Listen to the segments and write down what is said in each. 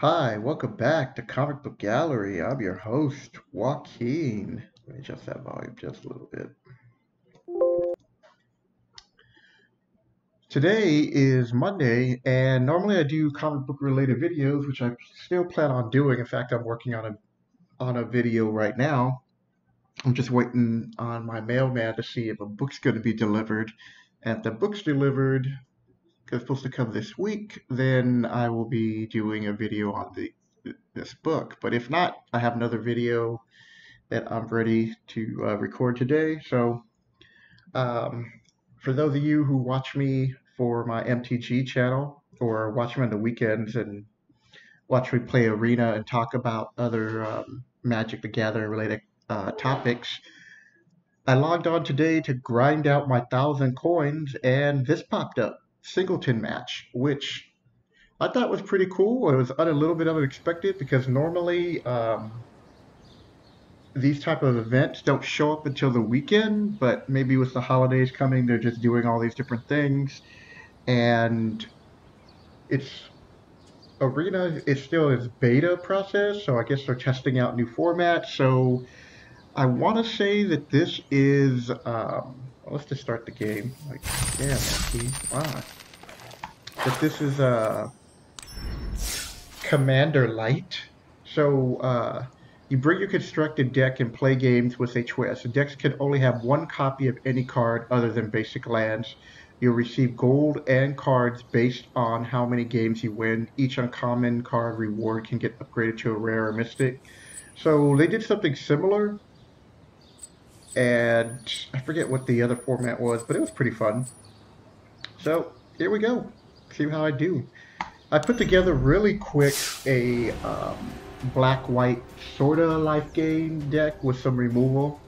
Hi, welcome back to Comic Book Gallery. I'm your host, Joaquin. Let me adjust that volume just a little bit. Today is Monday, and normally I do comic book related videos, which I still plan on doing. In fact, I'm working on a video right now. I'm just waiting on my mailman to see if a book's going to be delivered. And if the book's delivered, 'cause it's supposed to come this week, then I will be doing a video on this book. But if not, I have another video that I'm ready to record today. So, um, for those of you who watch me for my MTG channel or watch me on the weekends and watch me play Arena and talk about other Magic the Gathering related topics, I logged on today to grind out my 1,000 coins, and this popped up, Singleton match, which I thought was pretty cool. It was a little bit unexpected because normally these type of events don't show up until the weekend, but maybe with the holidays coming, they're just doing all these different things. And it's Arena is still its beta process, so I guess they're testing out new formats. So I want to say that this is, well, let's just start the game. Like, yeah, monkey, wow. That this is Commander Light. So you bring your constructed deck and play games with a twist. The decks can only have one copy of any card other than basic lands. You'll receive gold and cards based on how many games you win. Each uncommon card reward can get upgraded to a rare or mystic. So they did something similar, and I forget what the other format was, but it was pretty fun. So here we go. See how I do. I put together really quick a black-white sorta life gain deck with some removal.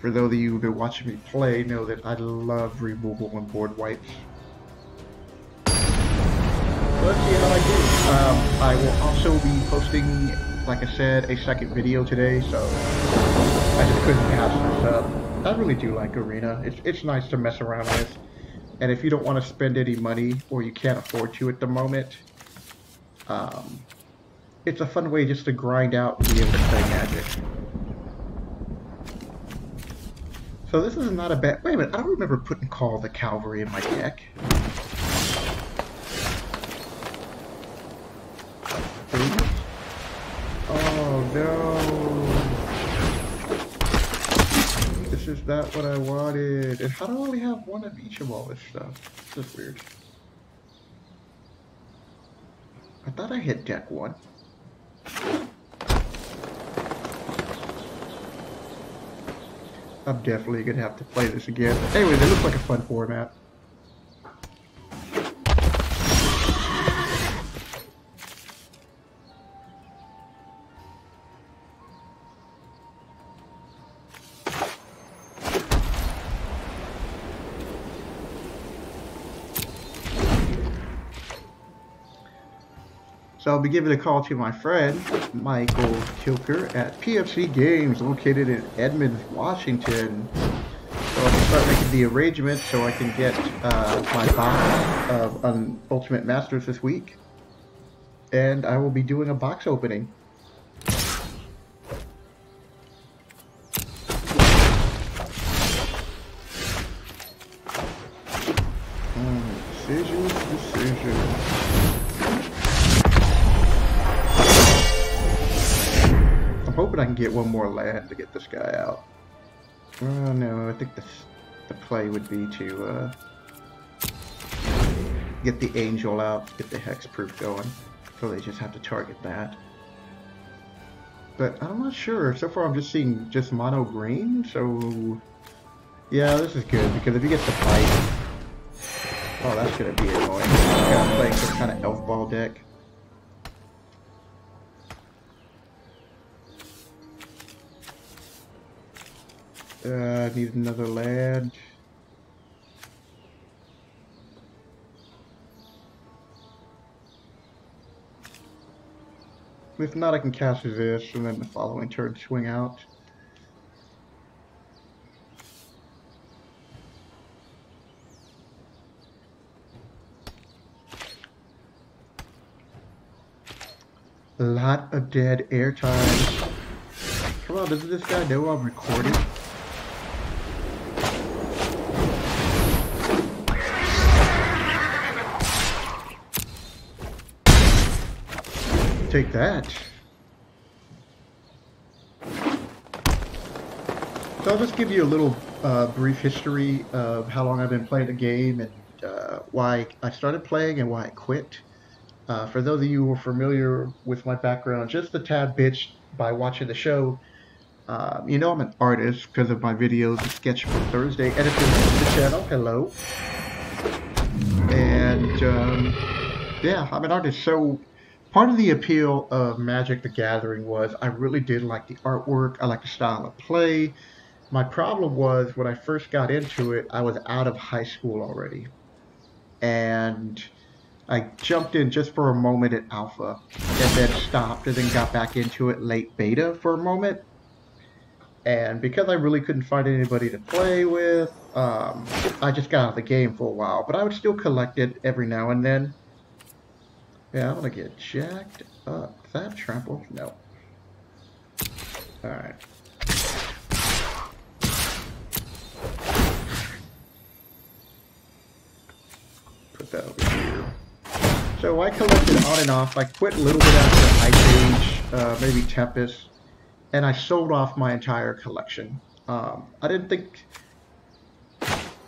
For those of you who've been watching me play, know that I love removal and board wipes. So let's see how I do. I will also be posting, like I said, a second video today, so I just couldn't pass this up. I really do like Arena. It's nice to mess around with. And if you don't want to spend any money or you can't afford to at the moment, it's a fun way just to grind out and be able to play Magic. So this is not a bad... Wait a minute, I don't remember putting Call of the Cavalry in my deck. Oh no! This is not what I wanted. And how do I only have one of each of all this stuff? This is weird. I thought I hit deck one. I'm definitely gonna have to play this again. Anyways, it looks like a fun format. So I'll be giving a call to my friend, Michael Kilker, at PFC Games, located in Edmonds, Washington. So I can start making the arrangements so I can get my box of Ultimate Masters this week. And I will be doing a box opening. Decision. Hoping I can get one more land to get this guy out. Oh no, I think the play would be to get the angel out, get the hexproof going. So they just have to target that. But I'm not sure. So far I'm just seeing just mono green, so yeah, this is good because if he gets the fight, oh, that's gonna be annoying. I'm playing some kind of elf ball deck. Need another land. If not, I can cast this and then the following turn swing out. A lot of dead air time. Come on, doesn't this guy know I'm recording? Take that. So I'll just give you a little brief history of how long I've been playing the game and why I started playing and why I quit. For those of you who are familiar with my background just a tad bit by watching the show, you know I'm an artist because of my videos, the Sketchbook Thursday editing the channel. Hello. And yeah, I'm an artist. So part of the appeal of Magic the Gathering was I really did like the artwork. I like the style of play. My problem was when I first got into it, I was out of high school already. And I jumped in just for a moment at alpha and then stopped and then got back into it late beta for a moment. And because I really couldn't find anybody to play with, I just got out of the game for a while. But I would still collect it every now and then. Yeah, I'm gonna get jacked up. Is that trample? No. Alright. Put that over here. So I collected on and off. I quit a little bit after Ice Age, maybe Tempest, and I sold off my entire collection. I didn't think...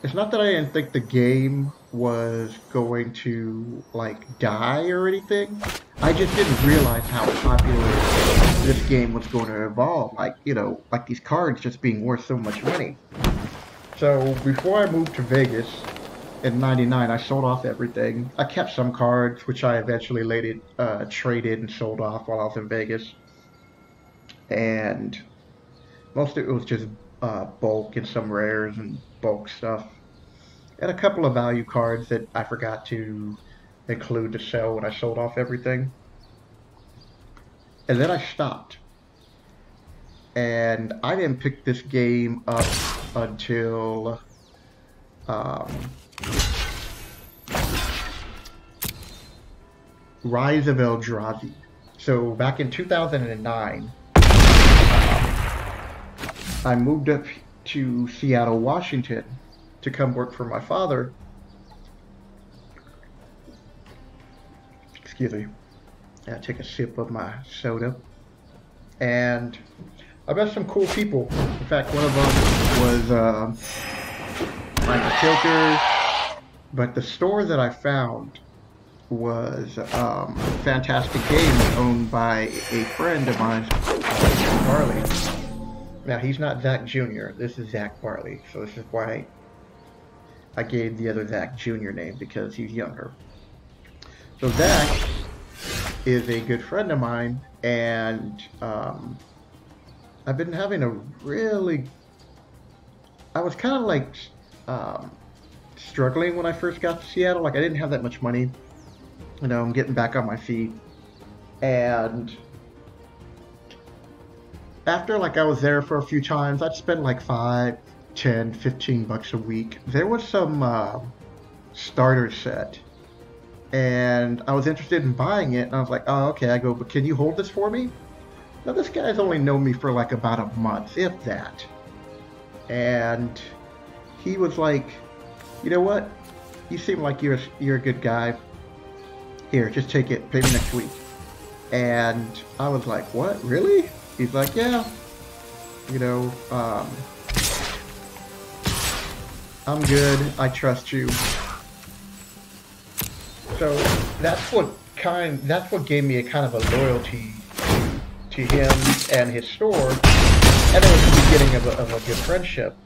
It's not that I didn't think the game was going to, like, die or anything. I just didn't realize how popular this game was going to evolve. Like, you know, like these cards just being worth so much money. So, before I moved to Vegas in '99, I sold off everything. I kept some cards, which I eventually later traded and sold off while I was in Vegas. And most of it was just bulk and some rares and bulk stuff. And a couple of value cards that I forgot to include to sell when I sold off everything. And then I stopped. And I didn't pick this game up until Rise of Eldrazi. So back in 2009, I moved up to Seattle, Washington to come work for my father. Excuse me. I take a sip of my soda. And I met some cool people. In fact, one of them was Michael Tilker. But the store that I found was a fantastic game owned by a friend of mine, Barley. Now, he's not Zach Jr. This is Zach Barley. So this is why I gave the other Zach Jr. name, because he's younger. So Zach is a good friend of mine, and I've been having a really... I was kind of like struggling when I first got to Seattle. Like, I didn't have that much money. You know, I'm getting back on my feet. And after, like, I was there for a few times, I'd spend like $5, $10, $15 a week. There was some starter set, and I was interested in buying it, and I was like, oh, okay. I go, but can you hold this for me? Now, this guy's only known me for like about a month, if that. And he was like, you know what? You seem like you're a good guy. Here, just take it. Pay me next week. And I was like, what? Really? He's like, yeah. You know, I'm good. I trust you. So that's what gave me a kind of a loyalty to him and his store, and it was the beginning of a good friendship.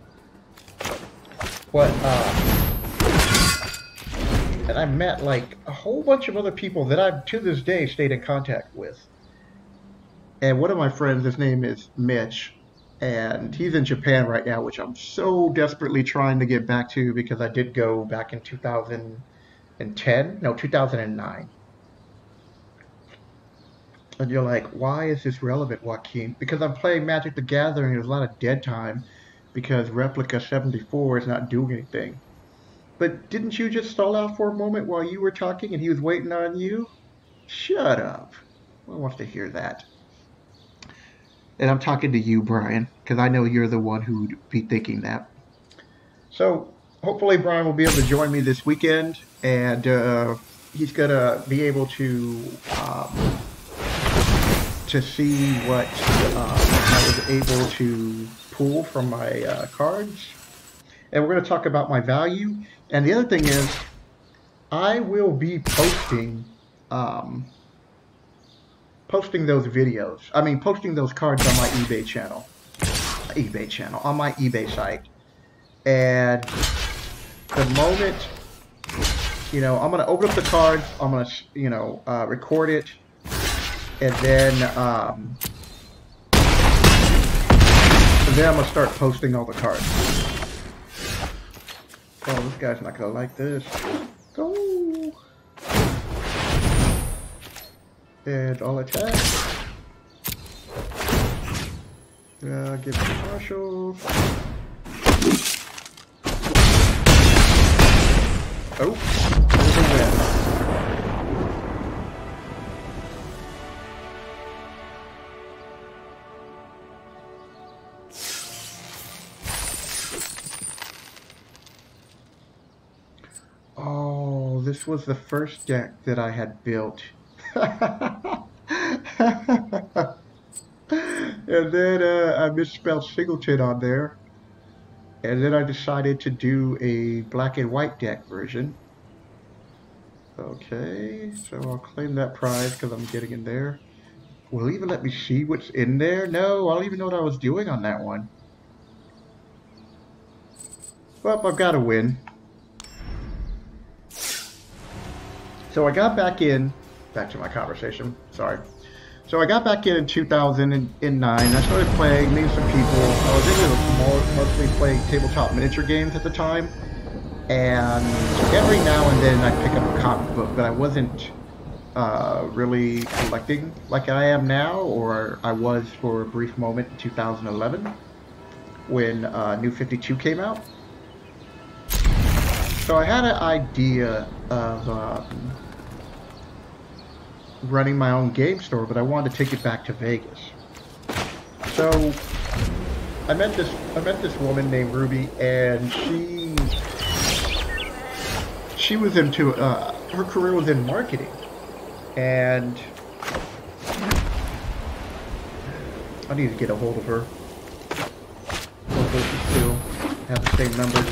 And I met like a whole bunch of other people that I've to this day stayed in contact with. And one of my friends, his name is Mitch, and he's in Japan right now, which I'm so desperately trying to get back to, because I did go back in 2009. And you're like, why is this relevant, Joaquin? Because I'm playing Magic the Gathering, there's a lot of dead time, because Replica 74 is not doing anything. But didn't you just stall out for a moment while you were talking and he was waiting on you? Shut up. Who wants to hear that? And I'm talking to you, Brian, because I know you're the one who'd be thinking that. So hopefully Brian will be able to join me this weekend, and he's gonna be able to see what I was able to pull from my cards, and we're gonna talk about my value. And the other thing is, I will be posting those videos. I mean, posting those cards on my eBay channel, on my eBay site. And the moment, I'm going to open up the cards, I'm going to, record it, and then I'm going to start posting all the cards. Oh, this guy's not going to like this. Go! And all attack. Give it partials. Oh, there's a win. Oh, this was the first deck that I had built. And then I misspelled Singleton on there. And then I decided to do a black and white deck version. Okay, so I'll claim that prize because I'm getting in there. Will it even let me see what's in there? No, I don't even know what I was doing on that one. Well, I've got to win. So I got back to my conversation, sorry. So I got back in 2009. I started playing, meeting some people. I was into mostly playing tabletop miniature games at the time. And every now and then I'd pick up a comic book, but I wasn't really collecting like I am now, or I was for a brief moment in 2011 when New 52 came out. So I had an idea of running my own game store, but I wanted to take it back to Vegas. So I met this woman named Ruby, and she was into her career was in marketing, and I need to get a hold of her. Hopefully she still have the same numbers.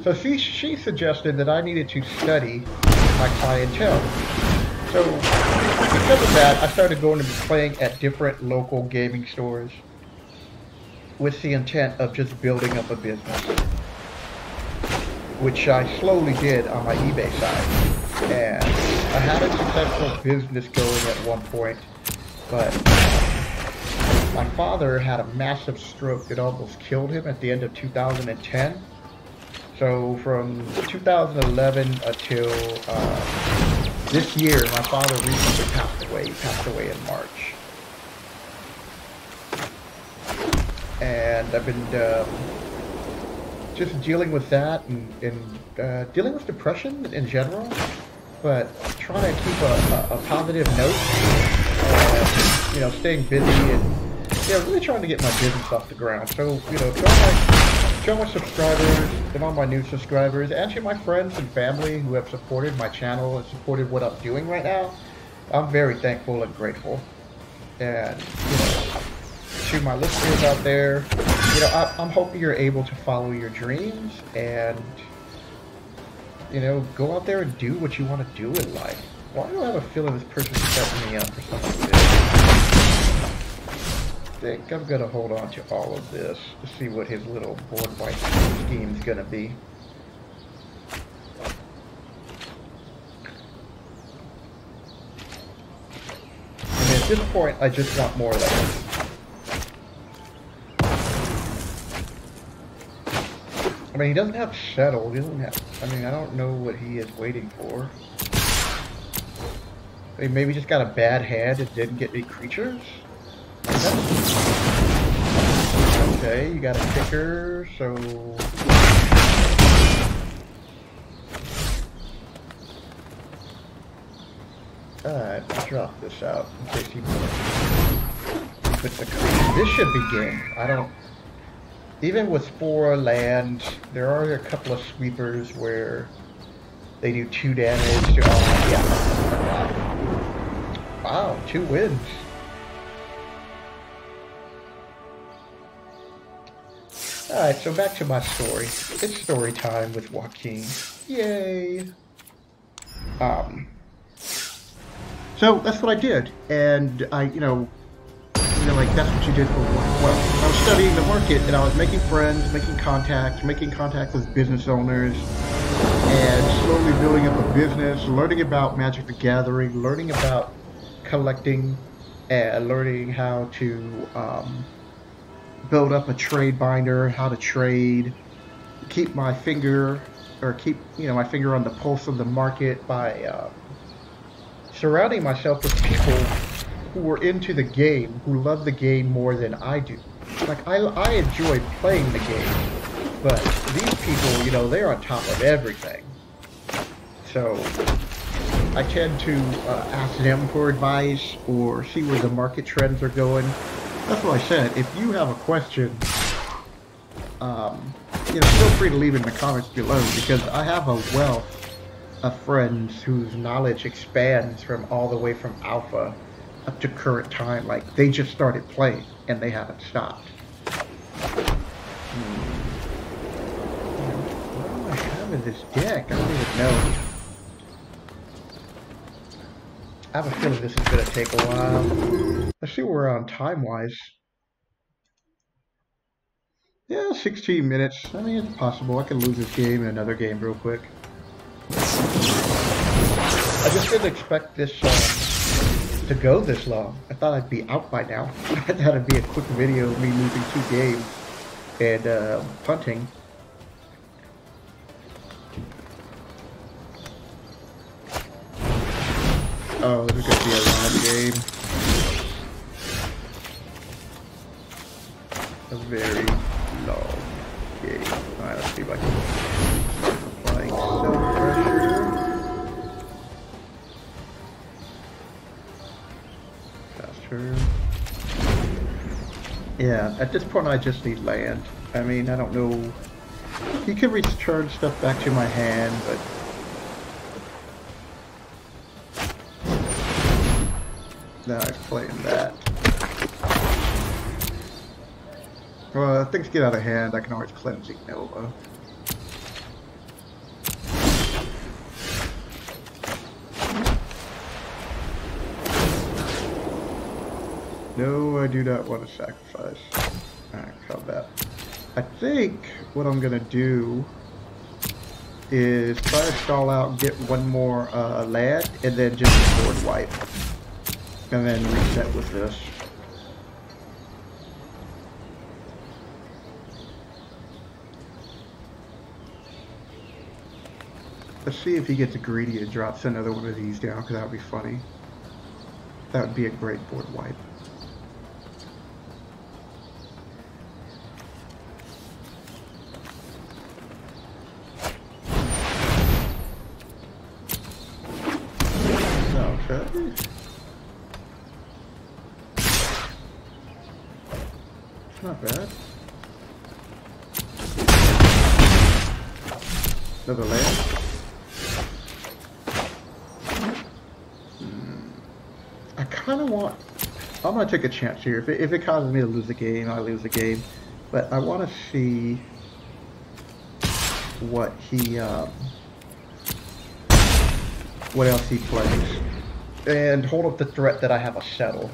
So she suggested that I needed to study my clientele. So because of that, I started going to playing at different local gaming stores with the intent of just building up a business, which I slowly did on my eBay side. And I had a successful business going at one point, but my father had a massive stroke that almost killed him at the end of 2010. So from 2011 until this year, my father recently passed away. He passed away in March. And I've been just dealing with that and dealing with depression in general, but trying to keep a positive note, staying busy and, really trying to get my business off the ground. So, to all my subscribers and all my new subscribers, and to my friends and family who have supported my channel and supported what I'm doing right now, I'm very thankful and grateful. And, to my listeners out there, I'm hoping you're able to follow your dreams and, go out there and do what you want to do in life. Why do I have a feeling this person's setting me up for something like this? I think I'm going to hold on to all of this to see what his little board wipe scheme is going to be. And at this point, I just want more land. I mean, he doesn't have settled. He doesn't have. I mean, I don't know what he is waiting for. He maybe just got a bad hand and didn't get any creatures. Okay, you got a kicker, so. Alright, drop this out in case you put the creep. This should begin. I don't... Even with 4 land, there are a couple of sweepers where they do 2 damage to... Oh, yeah. Wow, 2 wins. Alright, so back to my story. It's story time with Joaquin. Yay! So that's what I did, and I, like that's what you did for work. Well, I was studying the market, and I was making friends, making contacts with business owners, and slowly building up a business, learning about Magic the Gathering, learning about collecting, and learning how to build up a trade binder, how to trade, keep my finger on the pulse of the market by surrounding myself with people who were into the game, who love the game more than I do. Like, I enjoy playing the game, but these people, they're on top of everything. So I tend to ask them for advice or see where the market trends are going. That's what I said. If you have a question, feel free to leave it in the comments below, because I have a wealth of friends whose knowledge expands from all the way from alpha up to current time. Like, they just started playing and they haven't stopped. What do I have in this deck? I don't even know. I have a feeling this is going to take a while. Let's see where we're on time-wise. Yeah, 16 minutes. I mean, it's possible. I could lose this game and another game real quick. I just didn't expect this to go this long. I thought I'd be out by now. I thought it'd be a quick video of me losing 2 games and punting. Oh, this is gonna be a long game. A very long game. Alright, let's see if I can applying some pressure. Faster. Yeah, at this point I just need land. I mean, I don't know. He could return stuff back to my hand, but now he's playing that. Well, if things get out of hand, I can always cleanse Nova. No, I do not want to sacrifice. Alright, combat. I think what I'm gonna do is try to stall out and get one more land, and then just board wipe. And then reset with this. Let's see if he gets greedy and drops another one of these down, because that would be funny. That would be a great board wipe. Okay. It's not bad. Another land. I kind of want... I'm going to take a chance here. If it causes me to lose the game, I lose the game. But I want to see what he... what else he plays. And hold up the threat that I have a settle.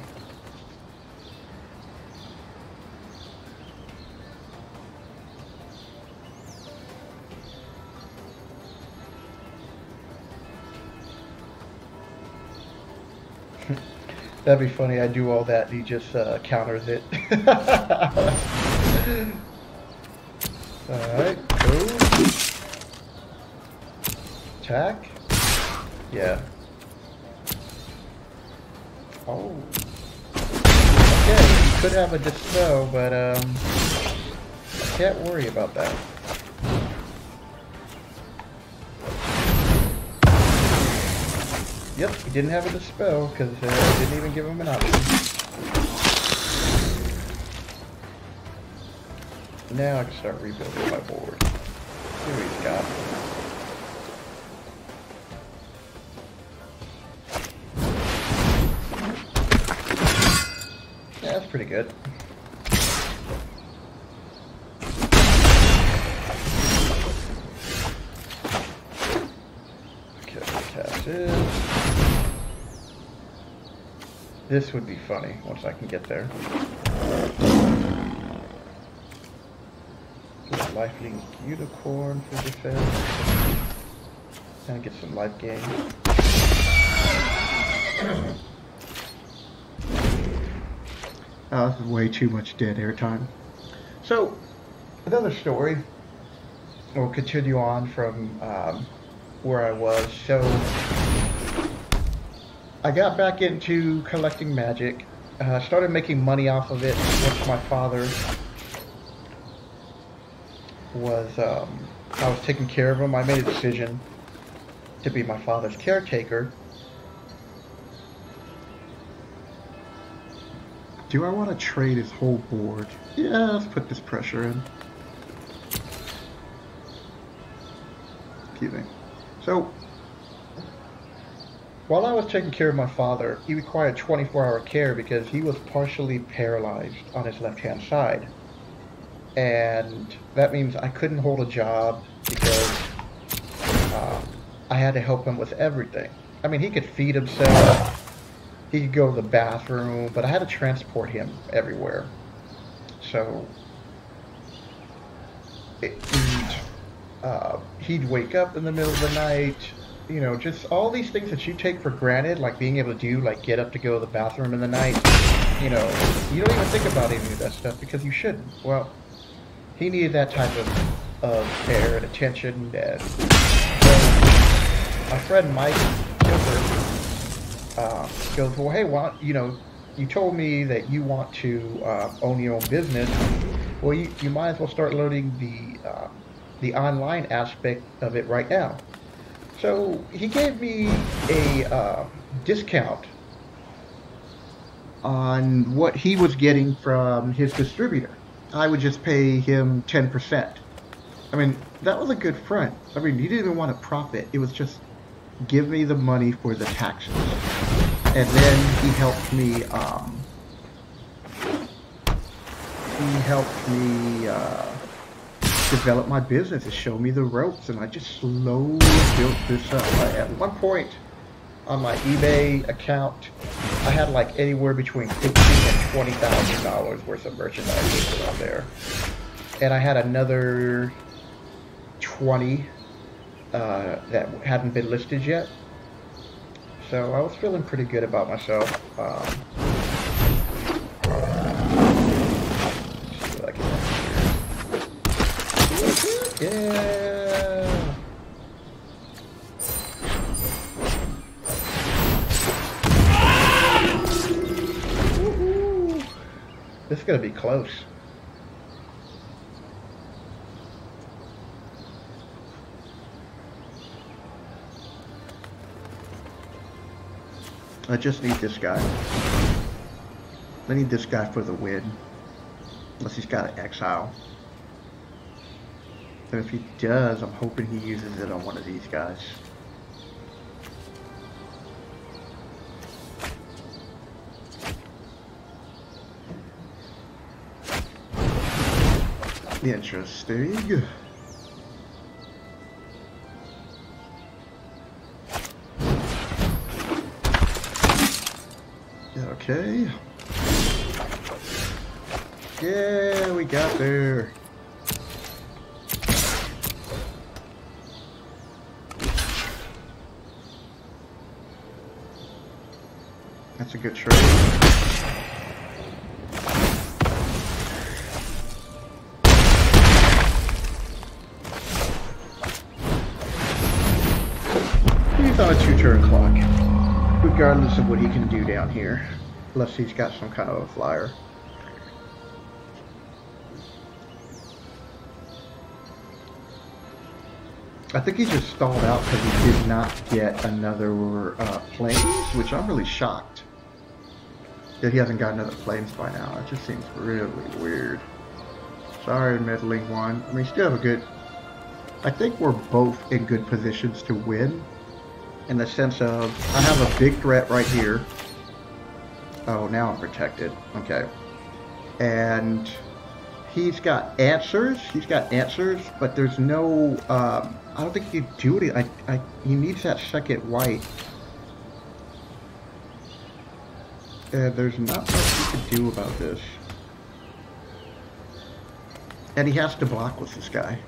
That'd be funny. I do all that and he just counters it. Alright, go. Attack. Yeah. Oh. Okay, could have a dispel, but I can't worry about that. Yep, he didn't have a dispel because I didn't even give him an option. Now I can start rebuilding my board. See what he's got. Yeah, that's pretty good. Okay, cast this. This would be funny once I can get there. Lifelink unicorn for defense. And get some life gain. Oh, this is way too much dead air time. So, another story. We'll continue on from where I was. So, I got back into collecting magic. Started making money off of it once my father was, I was taking care of him. I made a decision to be my father's caretaker. Do I want to trade his whole board? Yeah, let's put this pressure in. Excuse me. So, while I was taking care of my father, he required 24-hour care because he was partially paralyzed on his left-hand side. And that means I couldn't hold a job because I had to help him with everything. I mean, he could feed himself, he could go to the bathroom, but I had to transport him everywhere. So he'd wake up in the middle of the night, you know, just all these things that you take for granted, like being able to do, like get up to go to the bathroom in the night. You know, you don't even think about any of that stuff because you shouldn't. Well, he needed that type of care and attention, and my friend Mike Gilbert goes, well, hey, well, you know, you told me that you want to own your own business. Well, you might as well start learning the online aspect of it right now. So he gave me a discount on what he was getting from his distributor. I would just pay him 10%. I mean, that was a good front. I mean, he didn't even want a profit. It was just give me the money for the taxes. And then he helped me, develop my business and show me the ropes, and I just slowly built this up. At one point on my eBay account, I had like anywhere between $15,000 and $20,000 worth of merchandise listed on there, and I had another 20 that hadn't been listed yet. So I was feeling pretty good about myself. Let's see what I can do here. Yeah. Woohoo. This is gonna be close. I just need this guy. I need this guy for the win. Unless he's got an exile. And if he does, I'm hoping he uses it on one of these guys. Interesting. Okay. Yeah, we got there. That's a good trade. He's on a 2-turn clock, regardless of what he can do down here. Unless he's got some kind of a flyer. I think he just stalled out because he did not get another planes, which I'm really shocked that he hasn't got another planes by now. That just seems really weird. Sorry, meddling one. I mean, still have a good... I think we're both in good positions to win, in the sense of, I have a big threat right here. Oh, now I'm protected. Okay. And he's got answers. He's got answers, but there's no... I don't think he can do it. He needs that second white. And there's not much he can do about this. And he has to block with this guy.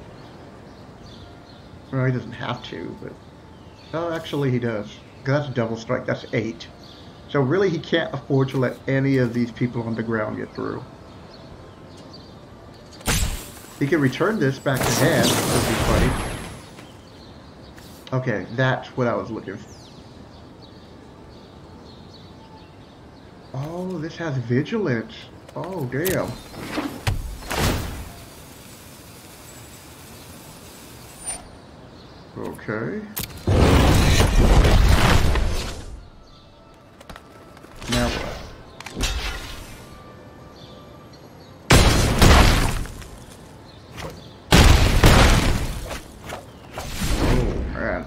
Well, he doesn't have to, but... Oh, actually he does. That's a double strike. That's 8. So really he can't afford to let any of these people on the ground get through. He can return this back to hand. That would be funny. Okay, that's what I was looking for. Oh, this has vigilance. Oh, damn. Okay. Now what?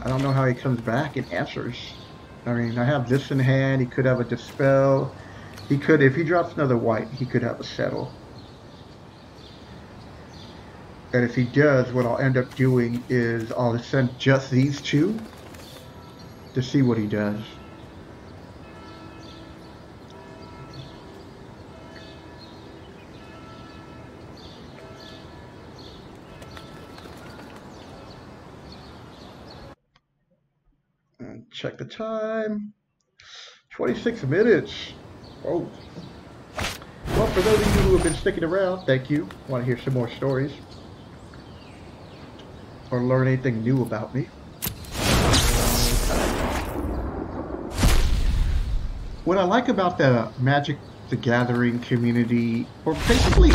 I don't know how he comes back and answers. I mean, I have this in hand. He could have a dispel. He could, if he drops another white, he could have a settle. And if he does, what I'll end up doing is I'll send just these two to see what he does. Check the time. 26 minutes. Oh. Well, for those of you who have been sticking around, thank you. Want to hear some more stories? Or learn anything new about me? What I like about the Magic the Gathering community, or basically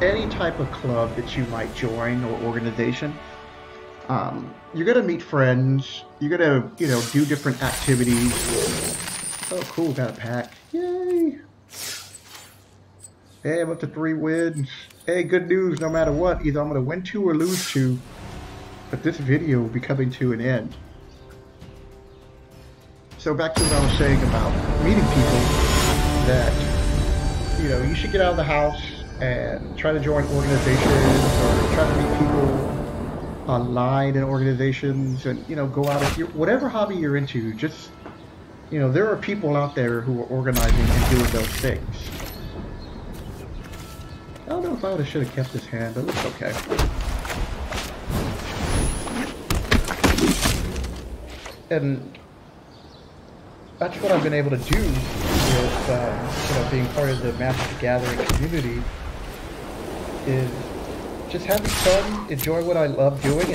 any type of club that you might join or organization, you're gonna meet friends. You're gonna, do different activities. Oh, cool! Got a pack. Yay! Hey, I'm up to 3 wins. Hey, good news. No matter what, either I'm gonna win 2 or lose 2, but this video will be coming to an end. So back to what I was saying about meeting people. That you should get out of the house and try to join organizations or try to meet people online in organizations, and go out if whatever hobby you're into. Just there are people out there who are organizing and doing those things. I don't know if I should have kept this hand, but it's okay. And that's what I've been able to do with being part of the Magic the Gathering community, is just having fun, enjoy what I love doing.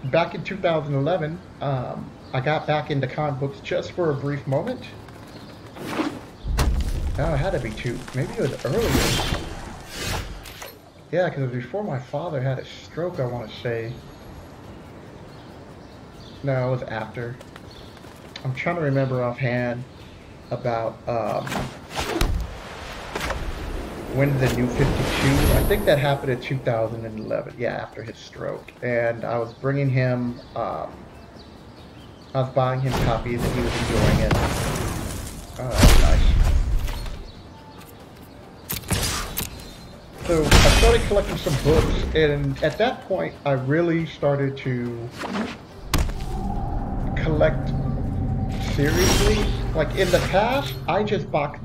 And back in 2011, I got back into comic books just for a brief moment. Oh, it had to be 2. Maybe it was earlier. Yeah, because it was before my father had a stroke, I want to say. No, it was after. I'm trying to remember offhand about when the new 52, I think that happened in 2011, yeah, after his stroke. And I was bringing him, I was buying him copies and he was enjoying it. Oh, that's nice. So I started collecting some books, and at that point I really started to collect seriously. Like in the past, I just bought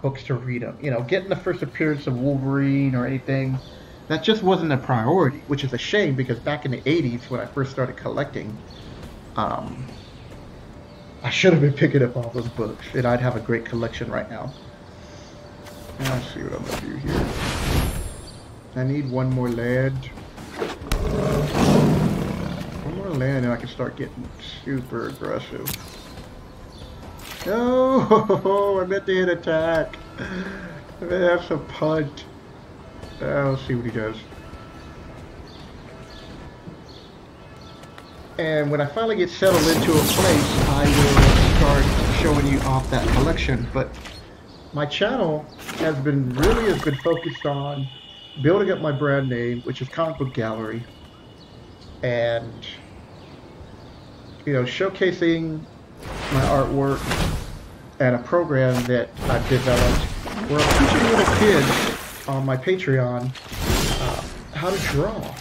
books to read them. Getting the first appearance of Wolverine or anything, that just wasn't a priority, which is a shame, because back in the 80s when I first started collecting, I should have been picking up all those books, and I'd have a great collection right now. Let's see what I'm going to do here. I need one more land. One more land and I can start getting super aggressive. No, I meant to hit attack. That's a punt. Let's see what he does. And when I finally get settled into a place, I will start showing you off that collection. But my channel has been focused on building up my brand name, which is Comicbook Gallery, and showcasing my artwork and a program that I've developed where I'm teaching little kids on my Patreon how to draw.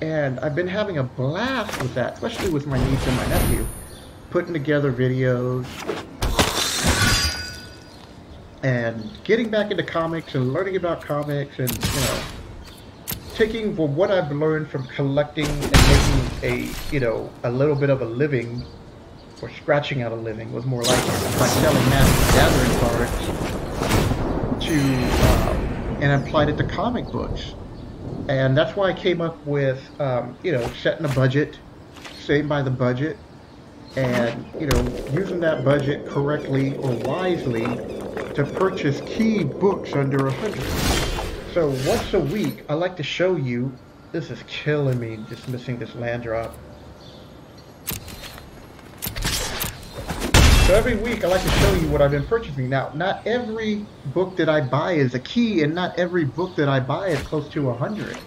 And I've been having a blast with that, especially with my niece and my nephew, putting together videos and getting back into comics and learning about comics, and taking what I've learned from collecting and making a little bit of a living, or scratching out a living was more like it, by selling Magic Gathering cards and applied it to comic books. And that's why I came up with setting a budget, staying by the budget, and using that budget correctly or wisely to purchase key books under 100. So once a week, I like to show you. This is killing me, just missing this land drop. So every week I like to show you what I've been purchasing. Now, not every book that I buy is a key, and not every book that I buy is close to 100.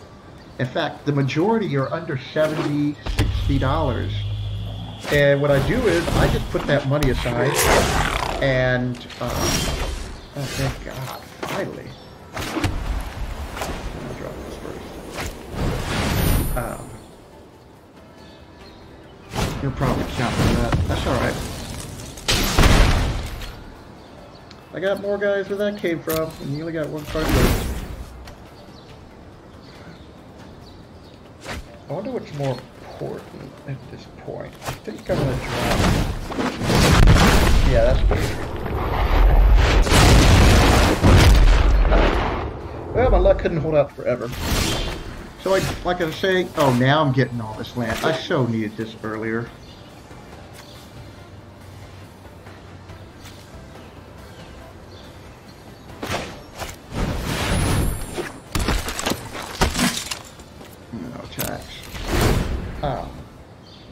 In fact, the majority are under $70, $60. And what I do is I just put that money aside, and oh, thank God, finally. I'll drop this first. You'll probably count for that. That's all right. I got more guys where that came from, and you only got one card left. I wonder what's more important at this point. I think I'm gonna drop. Yeah, that's good. Well, my luck couldn't hold out forever. So, like I was saying, oh, now I'm getting all this land. I so needed this earlier.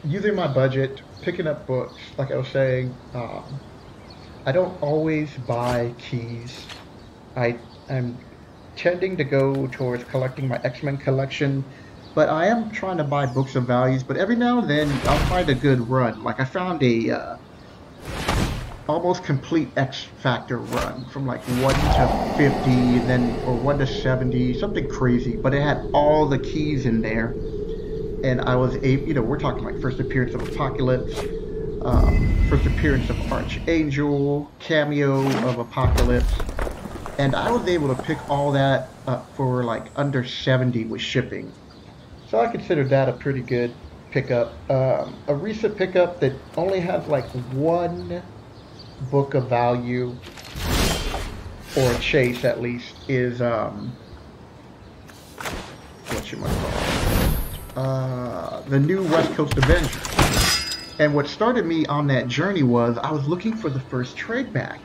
Using my budget, picking up books, like I was saying, I don't always buy keys. I'm tending to go towards collecting my X-Men collection, but I am trying to buy books of values, but every now and then I'll find a good run. Like I found a almost complete X Factor run from like 1 to 50, and then, or 1 to 70, something crazy, but it had all the keys in there. And I was able, we're talking like first appearance of Apocalypse, first appearance of Archangel, cameo of Apocalypse, and I was able to pick all that up for like under 70 with shipping. So I consider that a pretty good pickup. A recent pickup that only has like one book of value, or a chase at least, is what you might call it, the new West Coast Avenger. And what started me on that journey was I was looking for the first trade back,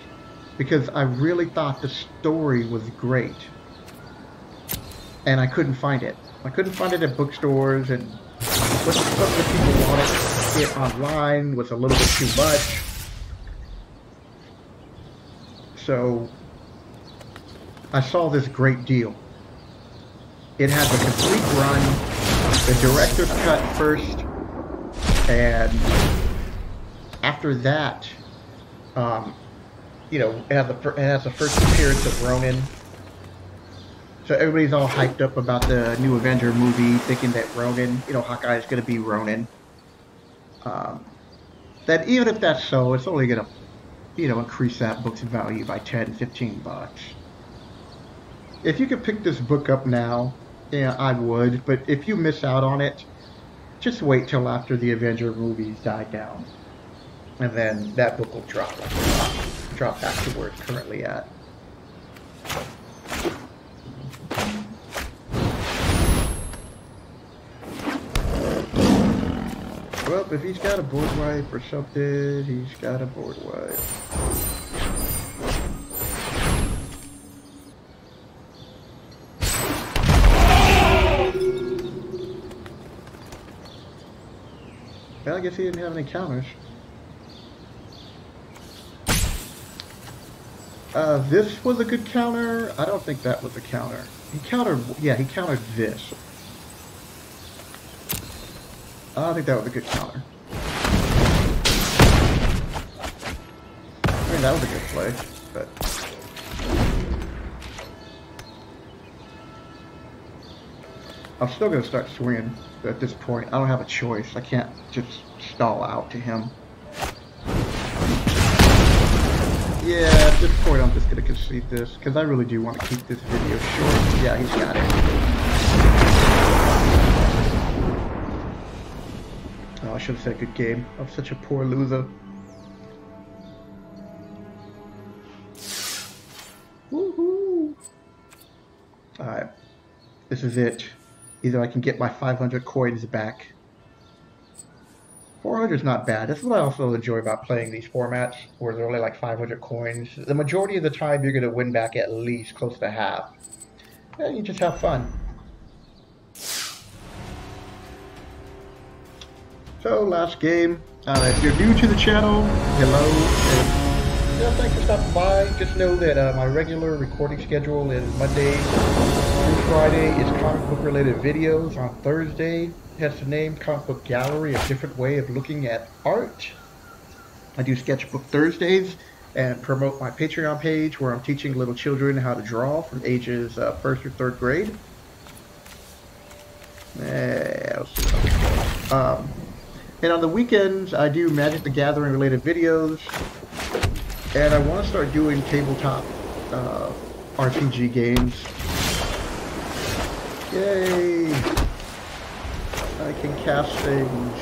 because I really thought the story was great, and I couldn't find it. I couldn't find it at bookstores, and what the people wanted it online was a little bit too much. So I saw this great deal. It has a complete run, the director's cut first, and after that, it has the first appearance of Ronin. So everybody's all hyped up about the new Avenger movie, thinking that Ronin, Hawkeye is going to be Ronin. That even if that's so, it's only going to, increase that book's value by 10, 15 bucks. If you could pick this book up now, yeah, I would. But if you miss out on it, just wait till after the Avenger movies die down, and then that book will drop back to where it's currently at. Well, if he's got a board wipe or something, he's got a board wipe. I guess he didn't have any counters. This was a good counter. I don't think that was a counter. He countered, yeah, he countered this. I don't think that was a good counter. I mean, that was a good play, but... I'm still going to start swinging at this point. I don't have a choice. I can't just stall out to him. Yeah, at this point I'm just going to concede this, because I really do want to keep this video short. Yeah, he's got it. Oh, I should have said good game. I'm such a poor loser. Woohoo! Alright, this is it. Either I can get my 500 coins back. 400 is not bad. That's what I also enjoy about playing these formats, where they're only like 500 coins. The majority of the time, you're going to win back at least close to half. And you just have fun. So, last game. If you're new to the channel, hello. And, yeah, thanks for stopping by. Just know that my regular recording schedule is Monday through Friday is comic book related videos. On Thursday, has the name Comicbook Gallery, a different way of looking at art. I do Sketchbook Thursdays and promote my Patreon page where I'm teaching little children how to draw from ages 1st through 3rd grade. And on the weekends, I do Magic the Gathering related videos. And I want to start doing tabletop RPG games. Yay! I can cast things.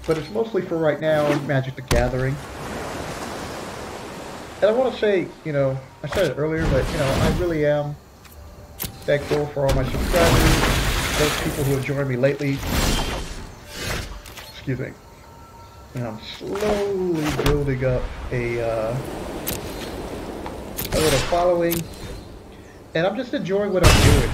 But it's mostly for right now, Magic the Gathering. And I want to say, you know, I said it earlier, but, you know, I really am thankful for all my subscribers, those people who have joined me lately. Excuse me. And I'm slowly building up a little following. And I'm just enjoying what I'm doing.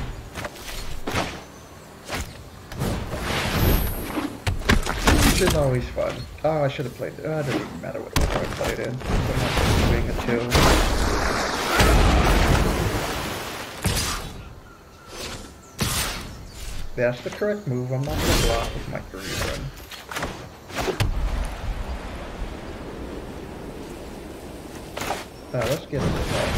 Which is always fun. Oh, I should have played it. Oh, it doesn't even matter what I played in. I'm not doing it too. That's the correct move. I'm not going to block with my 3 run. Let's get into that.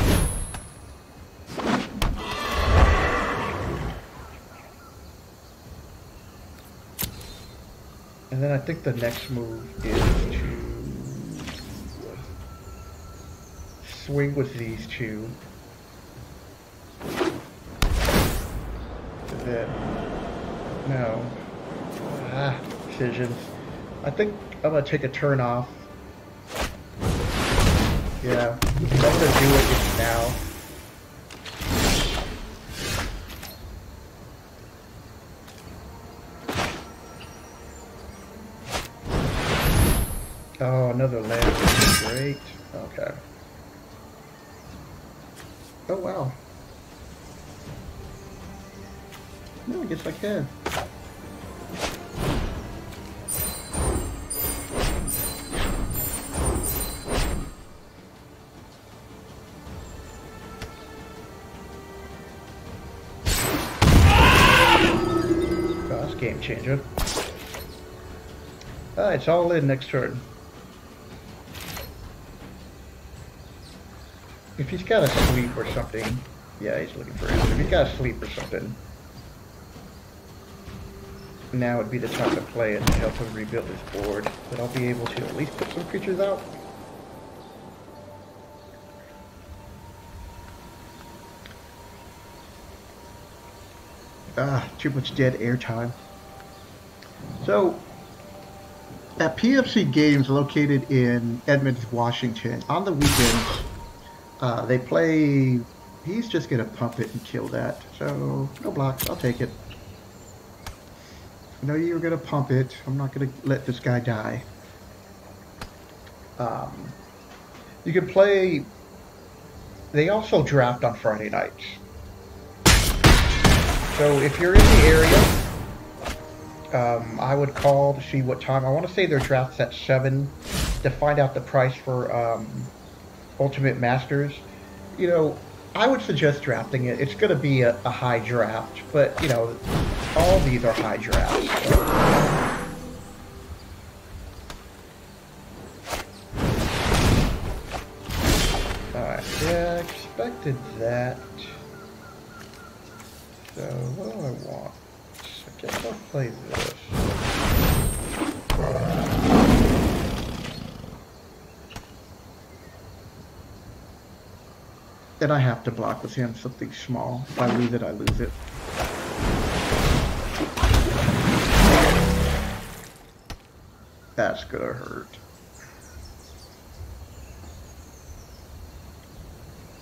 And then I think the next move is to swing with these two. And then, no. Decisions. I think I'm going to take a turn off. Yeah, I'm going to do it now. Oh, another land. Great. Okay. Oh, wow. No, I guess I can. Oh, that's game changer. It's all in next turn. If he's got a sleep or something, yeah, he's looking for it. If he's got a sleep or something, now would be the time to play it to help him rebuild his board. But I'll be able to at least put some creatures out. Too much dead air time. So, at PFC Games, located in Edmonds, Washington, on the weekends, they play. He's just gonna pump it and kill that. So no blocks. I'll take it. I know you're gonna pump it. I'm not gonna let this guy die. You can play. They also draft on Friday nights. So if you're in the area, I would call to see what time. I want to say their draft's at 7 to find out the price for Ultimate Masters. You know, I would suggest drafting it. It's going to be a high draft, but, you know, all these are high drafts. So. Alright, yeah, I expected that. So, what do I want? I guess I'll play this. Then I have to block with him something small. If I lose it, I lose it. That's gonna hurt.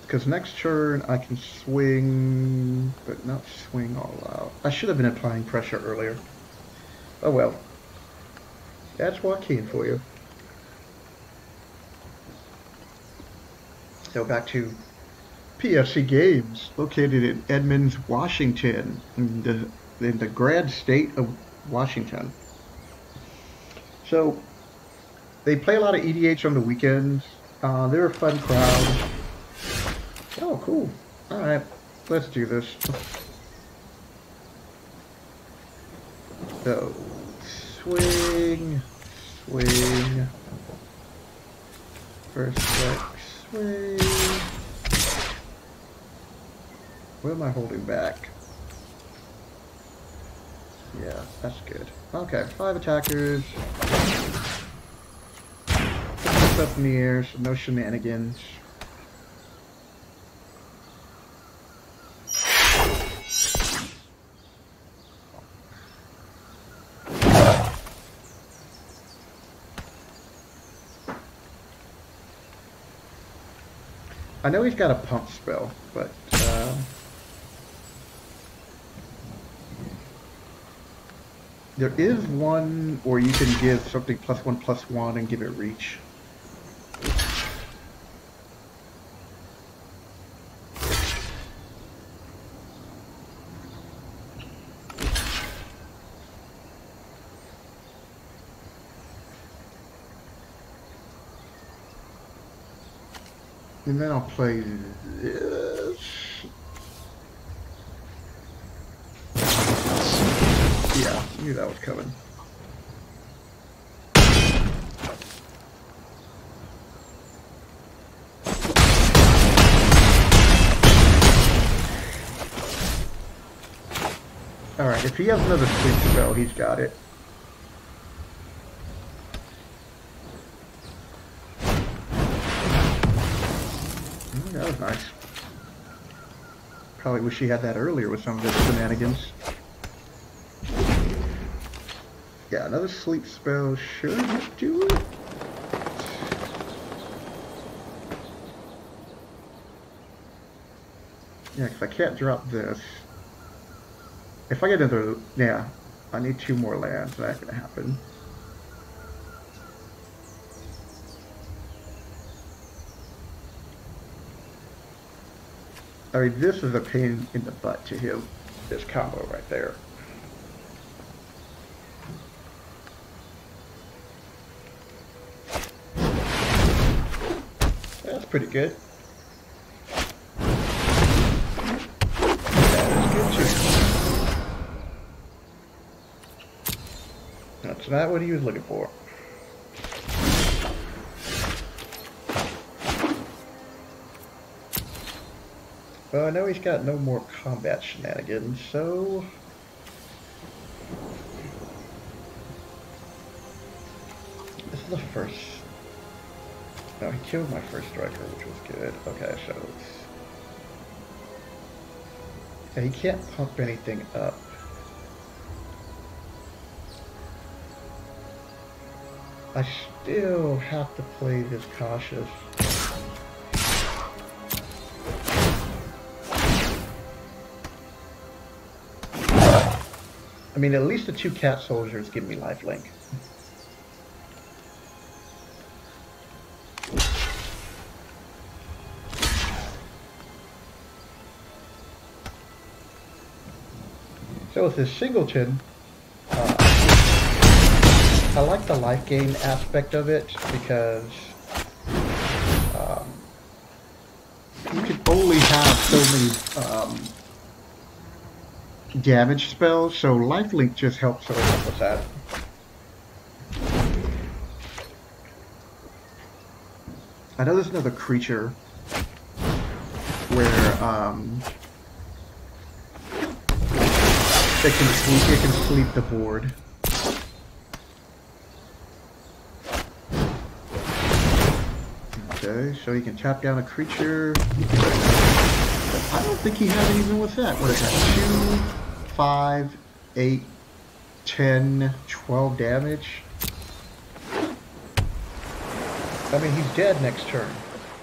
Because next turn I can swing, but not swing all out. I should have been applying pressure earlier. Oh well. That's Joaquin for you. So back to PFC Games, located in Edmonds, Washington, in the grand state of Washington. So they play a lot of EDH on the weekends. They're a fun crowd. Oh, cool. Alright, let's do this. So, swing, swing. First strike, swing. What am I holding back? Yeah, that's good. Okay, 5 attackers. Put this up in the air, so no shenanigans. I know he's got a pump spell, but there is one where you can give something +1/+1 and give it reach. And then I'll play this. Yeah, I knew that was coming. Alright, if he has another sleep spell, he's got it. That was nice. Probably wish he had that earlier with some of his shenanigans. Yeah, another sleep spell should do it. Yeah, because I can't drop this. If I get another, yeah, I need 2 more lands. That's going to happen. I mean, this is a pain in the butt to him, this combo right there. That's pretty good. That is good too. That's not what he was looking for. Well, I know he's got no more combat shenanigans, so... This is the first... No, he killed my first striker, which was good. Okay, so... Yeah, he can't pump anything up. I still have to play this cautious. I mean, at least the 2 cat soldiers give me lifelink. So with this singleton, I like the life gain aspect of it because you can only have so many damage spells, so lifelink just helps a lot with that. I know there's another creature where it can sleep the board. Okay, so he can tap down a creature. I don't think he has anything with that. What is that? 2, 5, 8, 10, 12 damage. I mean, he's dead next turn.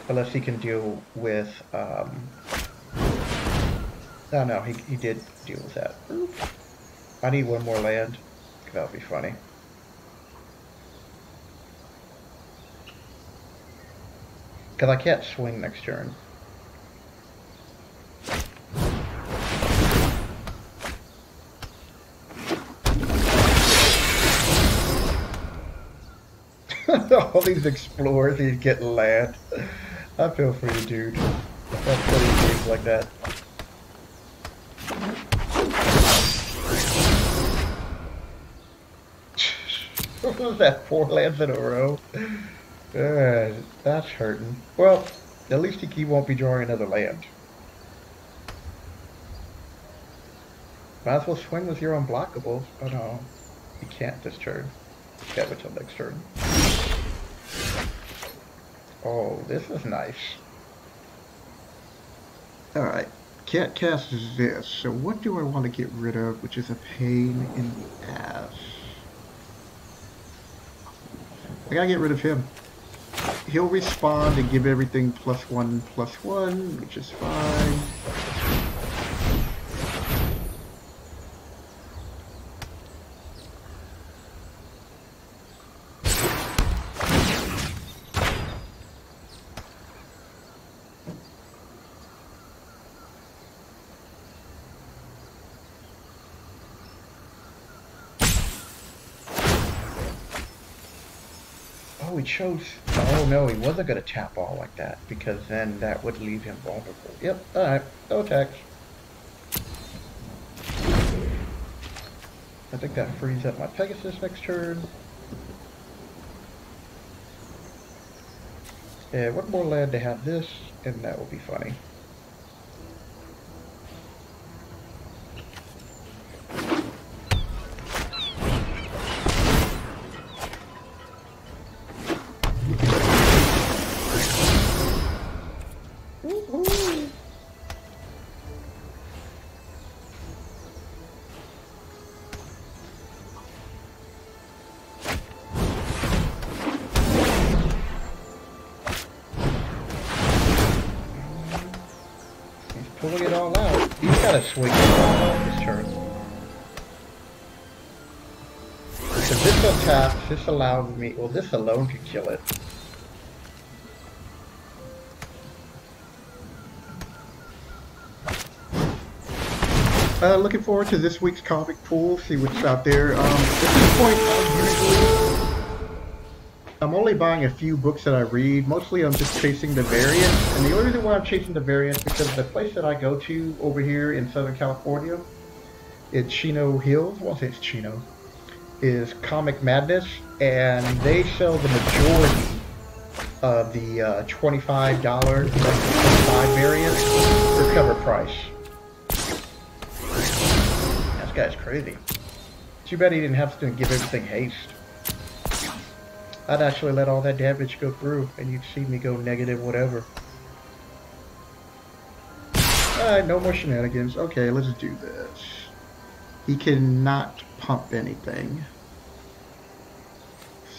Unless he can deal with, oh no, he did deal with that. I need one more land. That would be funny. Because I can't swing next turn. All these explorers, he's getting land. I feel for you, dude. That's funny things like that. What was that? 4 lands in a row? That's hurting. Well, at least he won't be drawing another land. Might as well swing with your unblockables. Oh no, you can't this turn. You can't until next turn. Oh, this is nice. Alright, can't cast this, so what do I want to get rid of, which is a pain in the ass? I gotta get rid of him. He'll respond and give everything +1/+1, which is fine. Oh, he chose... Oh, no, he wasn't going to tap all like that, because then that would leave him vulnerable. Yep, alright, no attacks. I think that frees up my Pegasus next turn. Yeah, one more land to have this, and that will be funny. Pulling it all out. He's got to swing it all this turn. So this untaps, this allows me, well, this alone could kill it. Looking forward to this week's comic pool, see what's out there. At this point, I'm only buying a few books that I read. Mostly I'm just chasing the variants. And the only reason why I'm chasing the variants is because the place that I go to over here in Southern California, it's Chino Hills, I won't say it's Chino, is Comic Madness. And they sell the majority of the $25, like the 25 variants for cover price. This guy's crazy. Too bad he didn't have to give everything haste. I'd actually let all that damage go through, and you'd see me go negative whatever. Alright, no more shenanigans. Okay, let's do this. He cannot pump anything.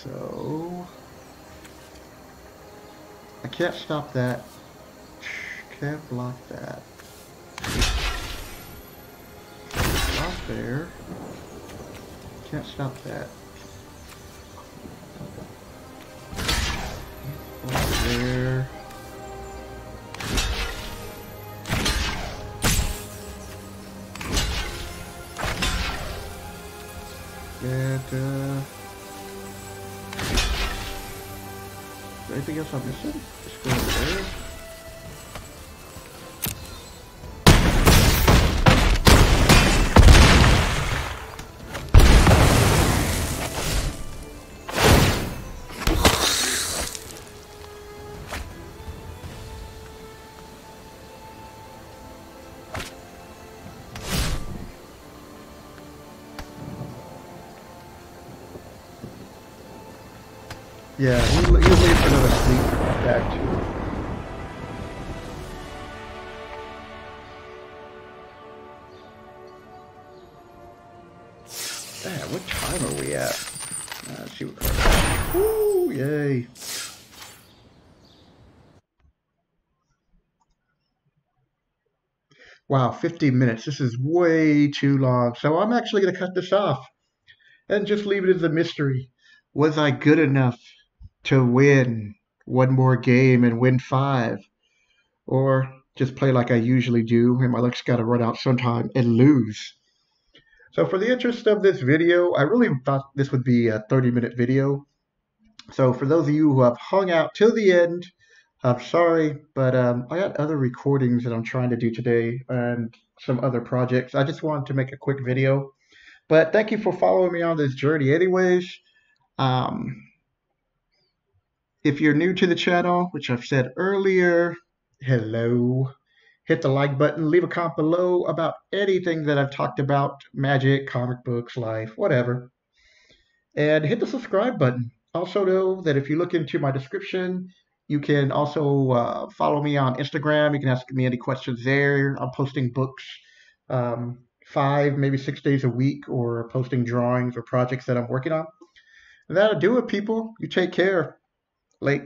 So... I can't stop that. Can't block that. Block there. Can't stop that. There. And Anything else I'm missing? Just go over there. Yeah, he'll wait for another sleep back too. Man, what time are we at? Let's see what. Woo! Yay! Wow, 50 minutes. This is way too long. So I'm actually going to cut this off and just leave it as a mystery. Was I good enough to win one more game and win five? Or just play like I usually do and my luck's got to run out sometime and lose? So for the interest of this video, I really thought this would be a 30-minute video. So for those of you who have hung out till the end, I'm sorry, but I got other recordings that I'm trying to do today and some other projects. I just wanted to make a quick video. But thank you for following me on this journey anyways. Um, if you're new to the channel, which I've said earlier, hello. Hit the like button, leave a comment below about anything that I've talked about, magic, comic books, life, whatever. And hit the subscribe button. Also know that if you look into my description, you can also follow me on Instagram. You can ask me any questions there. I'm posting books 5, maybe 6 days a week, or posting drawings or projects that I'm working on. And that'll do it, people. You take care. Late.